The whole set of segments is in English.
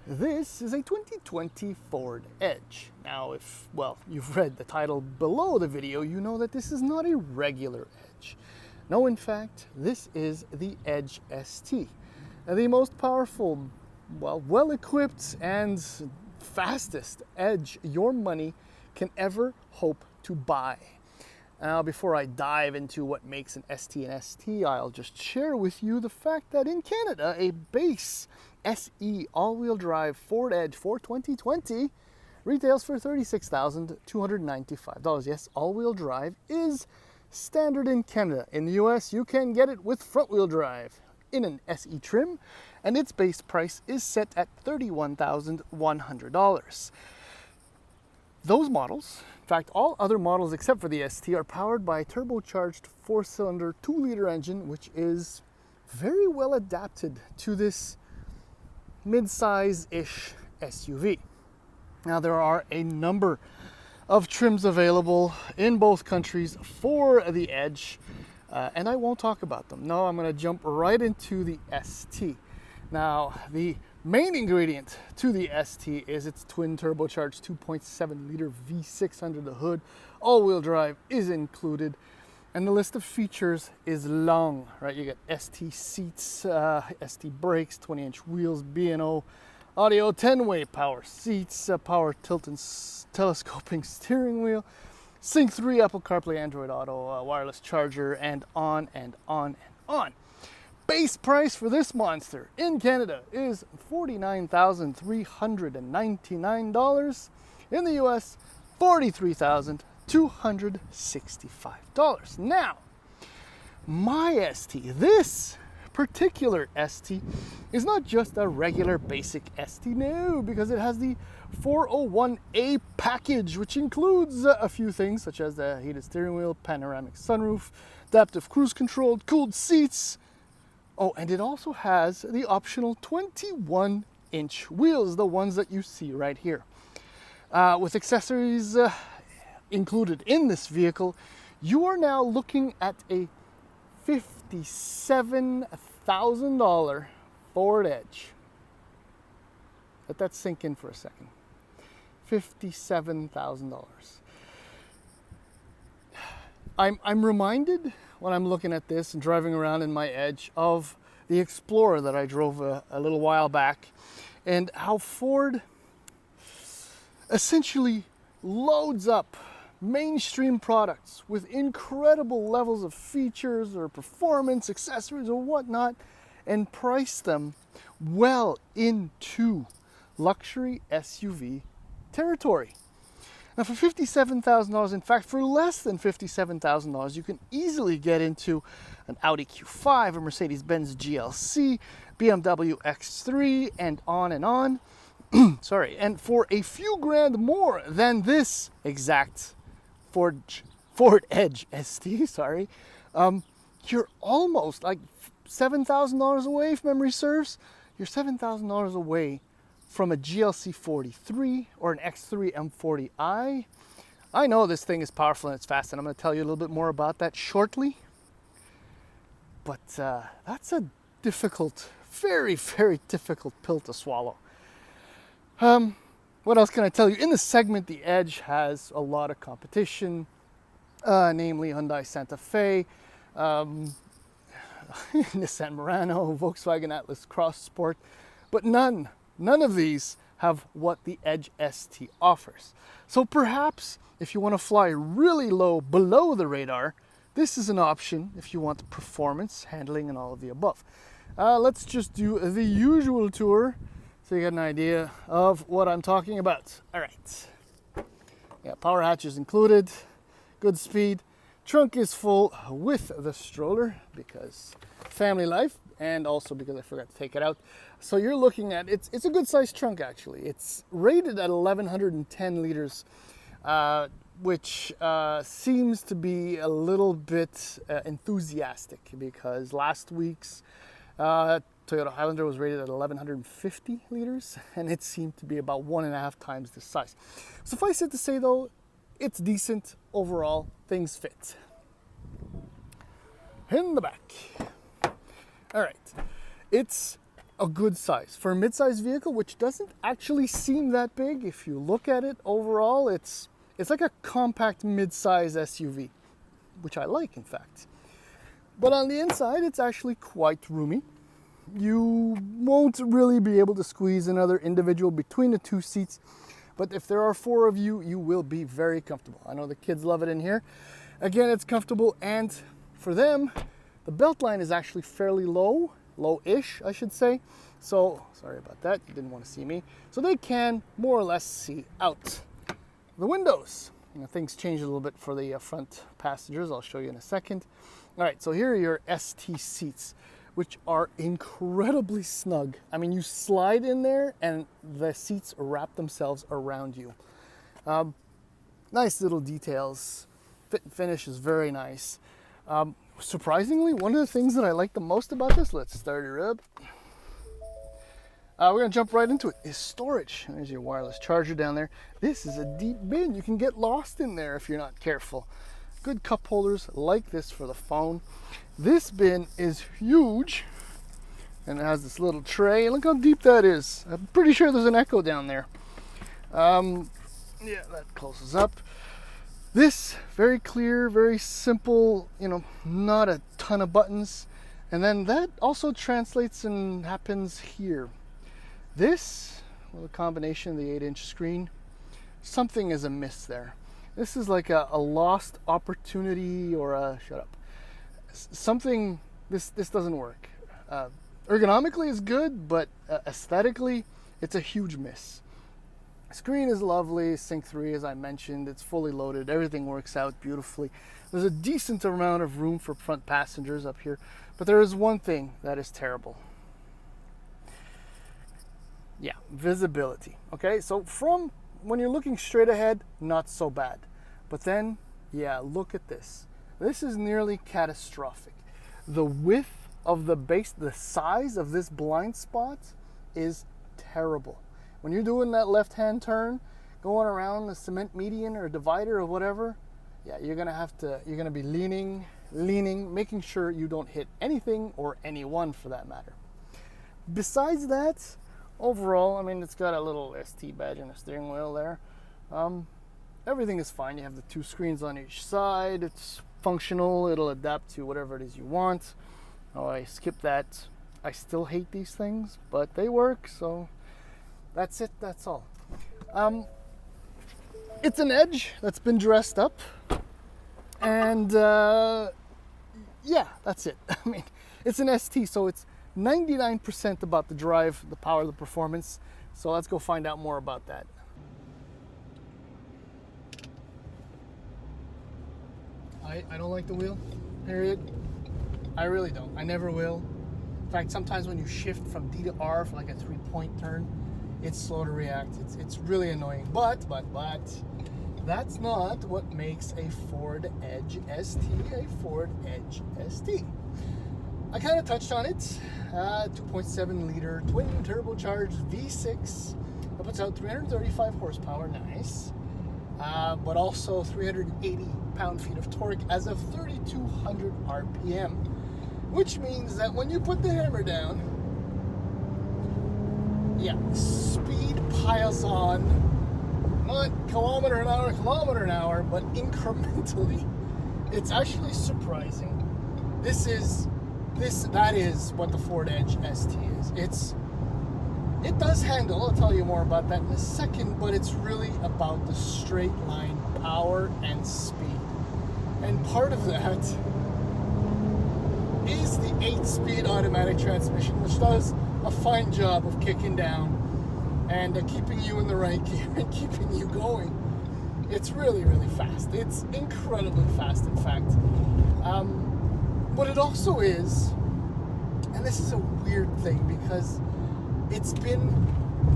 This is a 2020 Ford Edge. Now, if, well, you've read the title below the video, you know that this is not a regular Edge. No, in fact, this is the Edge ST, the most powerful, well-equipped and fastest Edge your money can ever hope to buy. Now, before I dive into what makes an ST an ST, I'll just share with you the fact that in Canada, a base SE all-wheel drive Ford Edge for 2020 retails for $36,295. Yes, all-wheel drive is standard in Canada. In the US, you can get it with front-wheel drive in an SE trim, and its base price is set at $31,100. Those models, in fact, all other models except for the ST, are powered by a turbocharged 4-cylinder 2-liter engine, which is very well adapted to this mid-size-ish SUV. Now, there are a number of trims available in both countries for the Edge, and I won't talk about them. No, I'm going to jump right into the ST. Now, the main ingredient to the ST is its twin turbocharged 2.7-liter V6 under the hood. All-wheel drive is included, and the list of features is long, right? You get ST seats, ST brakes, 20-inch wheels, B&O audio, 10-way power seats, power tilt and telescoping steering wheel, Sync 3, Apple CarPlay, Android Auto, wireless charger, and on and on and on. Base price for this monster in Canada is $49,399. In the US, $43,265. Now, my ST, this particular ST, is not just a regular basic ST, no, because it has the 401A package, which includes a few things such as the heated steering wheel, panoramic sunroof, adaptive cruise control, cooled seats. Oh, and it also has the optional 21-inch wheels, the ones that you see right here. With accessories included in this vehicle, you are now looking at a $57,000 Ford Edge. Let that sink in for a second. $57,000. I'm reminded when I'm looking at this and driving around in my Edge of the Explorer that I drove a little while back, and how Ford essentially loads up mainstream products with incredible levels of features or performance, accessories or whatnot, and price them well into luxury SUV territory. Now, for $57,000, in fact, for less than $57,000, you can easily get into an Audi Q5, a Mercedes-Benz GLC, BMW X3, and on and on. Sorry, and for a few grand more than this exact Ford Edge ST, sorry, you're almost like $7,000 away, if memory serves. You're $7,000 away from a GLC 43 or an X3 M40i. I know this thing is powerful and it's fast, and I'm going to tell you a little bit more about that shortly. But that's a difficult, very, very difficult pill to swallow. What else can I tell you? In the segment, the Edge has a lot of competition, namely Hyundai Santa Fe, Nissan Murano, Volkswagen Atlas Cross Sport, but none of these have what the Edge ST offers. So perhaps if you want to fly really low below the radar, this is an option if you want performance, handling, and all of the above. Let's just do the usual tour so you get an idea of what I'm talking about. All right. Yeah, power hatches included, good speed. Trunk is full with the stroller because family life, and also because I forgot to take it out. So you're looking at, it's a good sized trunk actually. It's rated at 1,110 liters, which seems to be a little bit enthusiastic, because last week's Toyota Highlander was rated at 1,150 liters, and it seemed to be about 1.5 times the size. Suffice it to say though, it's decent overall, things fit. In the back. All right, it's a good size. For a mid-size vehicle, which doesn't actually seem that big, if you look at it overall, it's like a compact mid-size SUV, which I like, in fact. But on the inside, it's actually quite roomy. You won't really be able to squeeze another individual between the two seats, but if there are 4 of you, you will be very comfortable. I know the kids love it in here. Again, it's comfortable, and for them, the belt line is actually fairly low-ish, I should say. So, sorry about that, you didn't want to see me. So they can more or less see out the windows. You know, things change a little bit for the front passengers. I'll show you in a second. All right, so here are your ST seats, which are incredibly snug. I mean, you slide in there and the seats wrap themselves around you. Nice little details. Fit and finish is very nice. Surprisingly, one of the things that I like the most about this, let's start it up. We're gonna jump right into it, is storage. There's your wireless charger down there. This is a deep bin. You can get lost in there if you're not careful. Good cup holders like this for the phone. This bin is huge, and it has this little tray. Look how deep that is. I'm pretty sure there's an Echo down there. Yeah, that closes up. This, very clear, very simple, you know, not a ton of buttons. And then that also translates and happens here. This, with a combination of the 8-inch screen, something is amiss there. This is like a lost opportunity, or a, shut up. Something, this doesn't work. Ergonomically is good, but aesthetically, it's a huge miss. Screen is lovely, Sync 3 as I mentioned, it's fully loaded, everything works out beautifully. There's a decent amount of room for front passengers up here, but there is one thing that is terrible. Yeah, visibility. Okay, so from when you're looking straight ahead, not so bad. But then, yeah, look at this. This is nearly catastrophic. The width of the base, the size of this blind spot is terrible. When you're doing that left-hand turn, going around the cement median or divider or whatever, yeah, you're gonna be leaning, making sure you don't hit anything or anyone for that matter. Besides that, overall, I mean, it's got a little ST badge on the steering wheel there. Everything is fine. You have the 2 screens on each side. It's functional. It'll adapt to whatever it is you want. Oh, I skipped that. I still hate these things, but they work, so that's it. That's all. It's an Edge that's been dressed up, and yeah, that's it. I mean, it's an ST, so it's 99% about the drive, the power, the performance. So let's go find out more about that. I don't like the wheel, period. I really don't. I never will. In fact, sometimes when you shift from D to R for like a 3-point turn, it's slow to react. It's really annoying. But that's not what makes a Ford Edge ST a Ford Edge ST. I kind of touched on it. 2.7 liter twin turbocharged V6 that puts out 335 horsepower, nice. But also 380 pound-feet of torque as of 3,200 RPM, which means that when you put the hammer down, yeah, speed piles on, not kilometer an hour, but incrementally. It's actually surprising. That is what the Ford Edge ST is. It does handle, I'll tell you more about that in a second, but it's really about the straight line power and speed. And part of that is the 8-speed automatic transmission, which does a fine job of kicking down and keeping you in the right gear and keeping you going. It's really, really fast. It's incredibly fast, in fact. But it also is, and this is a weird thing because it's been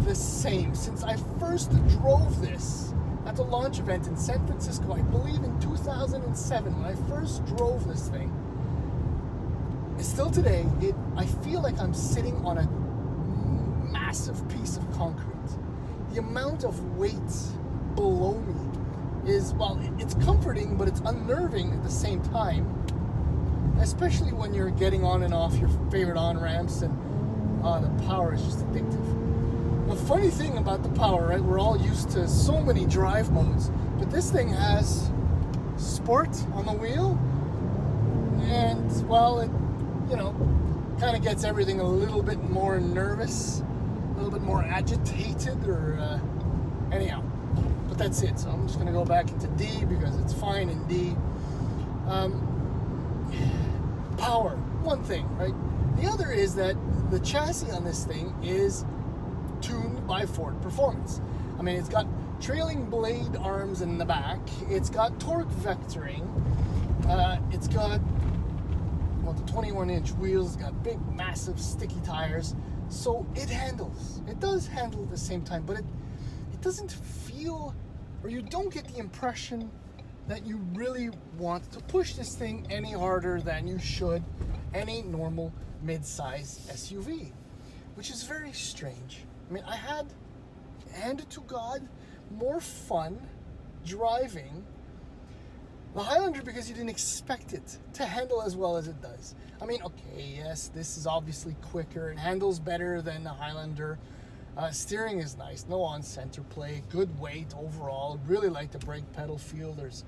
the same since I first drove this at the launch event in San Francisco, I believe in 2007, when I first drove this thing. Still today, I feel like I'm sitting on a massive piece of concrete. The amount of weight below me is, well, it's comforting, but it's unnerving at the same time. Especially when you're getting on and off your favorite on-ramps and The power is just addictive. The funny thing about the power, right? We're all used to so many drive modes, but this thing has sport on the wheel, and well, it, you know, kind of gets everything a little bit more nervous, a little bit more agitated, or anyhow. But that's it. So I'm just going to go back into D because it's fine in D. Power, one thing, right? The other is that the chassis on this thing is tuned by Ford Performance. I mean, it's got trailing blade arms in the back. It's got torque vectoring. It's got, well, the 21-inch wheels. It's got big, massive, sticky tires. So it handles. It does handle at the same time, but it doesn't feel, or you don't get the impression that you really want to push this thing any harder than you should any normal mid-size SUV, which is very strange. I mean, I had, hand to God, more fun driving the Highlander because you didn't expect it to handle as well as it does. I mean, okay, yes, this is obviously quicker. It handles better than the Highlander. Steering is nice, no on-center play, good weight overall. Really like the brake pedal feel. There's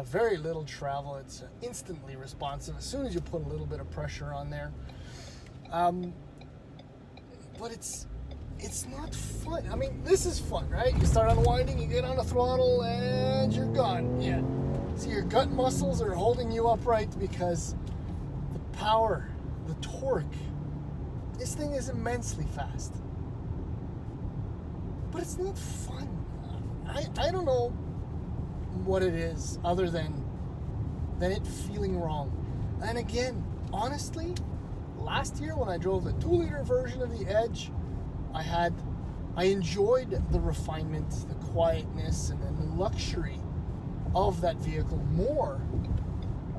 very little travel. It's instantly responsive as soon as you put a little bit of pressure on there. But it's not fun. I mean, this is fun, right? You start unwinding, you get on the throttle, and you're gone. Yeah. See, your gut muscles are holding you upright because the power, the torque, this thing is immensely fast. But it's not fun. I don't know what it is other than it feeling wrong. And again, honestly, last year when I drove the 2-liter version of the Edge, I enjoyed the refinement, the quietness, and the luxury of that vehicle more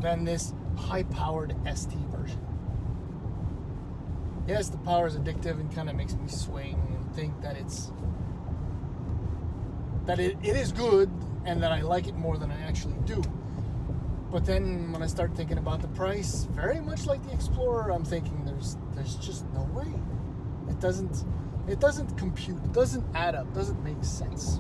than this high-powered ST version. Yes, the power is addictive and kind of makes me swing and think that it is good and that I like it more than I actually do. But then when I start thinking about the price, very much like the Explorer, I'm thinking there's just no way. It doesn't compute, it doesn't add up, doesn't make sense.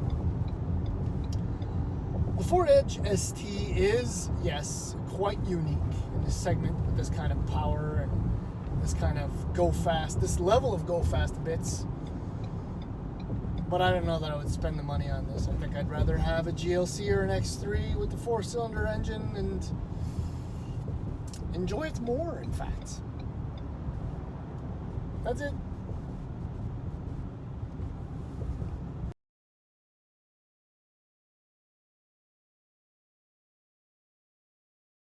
The Ford Edge ST is, yes, quite unique in this segment with this kind of power and this kind of go fast, this level of go fast bits. But I don't know that I would spend the money on this. I think I'd rather have a GLC or an X3 with the 4-cylinder engine and enjoy it more, in fact. That's it.